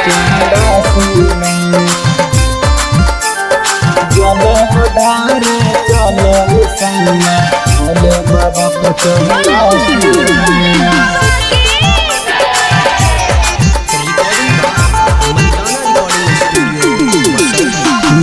चंडासी में जल ढारे चल सैया भोले बाबा को चंडासी में।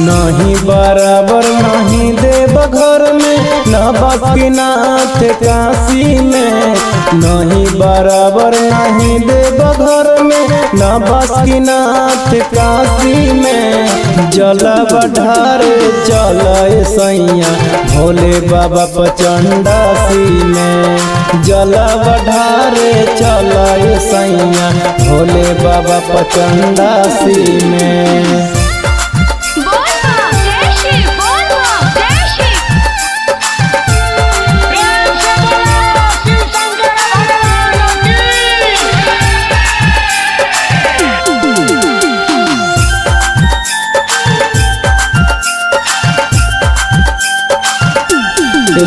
नहीं बराबर नहीं देव घर में न बासुकीनाथ काशी में। नहीं बराबर नहीं देव घर में न बासुकीनाथ काशी में। जल ढारे चल सैया भोले बाबा चंडासी में। जल ढारे चल सैया भोले बाबा चंडासी में।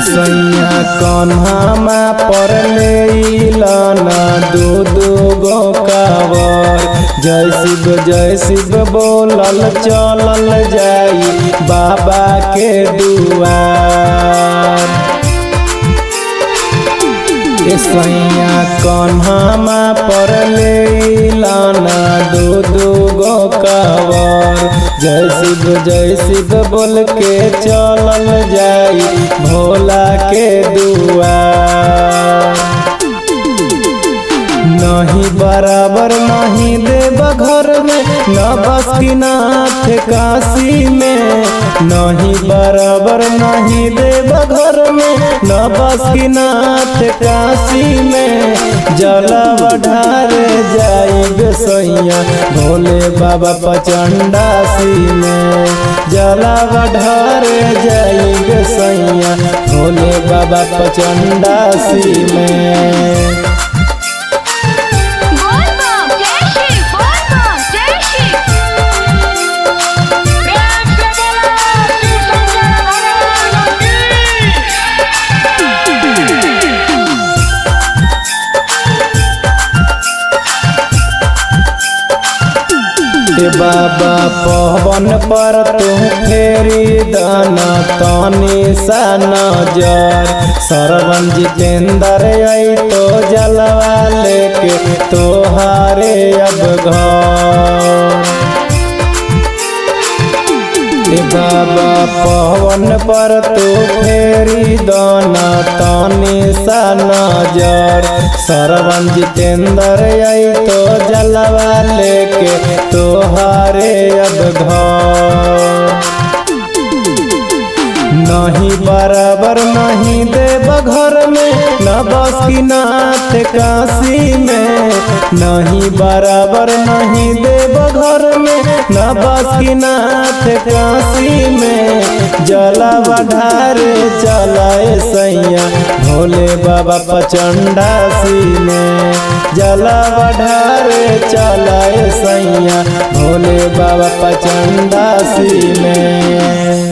सैया कन्हामा पर लेना दू गो कावर। जय शिव बोलल चलल जाई बाबा के दुआर। सैया कन्हामा पर लेना दू गो कावर। जय शिव बोल के चलल जाई भोला के दुआर। नहीं बराबर नहीं देव घर में न बासुकीनाथ काशी में। नहीं बराबर नहीं देव घर में न बासुकीनाथ काशी में। जल ढारे जाई सैया भोले बाबा चंडासी में। जल ढारे जाई सैया भोले बाबा चंडासी में। बाबा पवन पर तुम फेरी दाना तानी सा नजर। सरवन जितेंद्र आई तो जलवा लेके तोहारे अब घर। बाबा पवन पर तू फेरी दाना तानी सा नजर। सरवन जितेंद्र आई तो जलवा लेके तोहारे अब घर। नहीं बराबर नहीं देव घर में न बासुकीनाथ काशी में। नहीं बराबर नहीं देव घर में न बासुकीनाथ काशी में। जल ढारे चल सैया भोले बाबा चंडासी में। जल ढारे चल सैया भोले बाबा चंडासी में।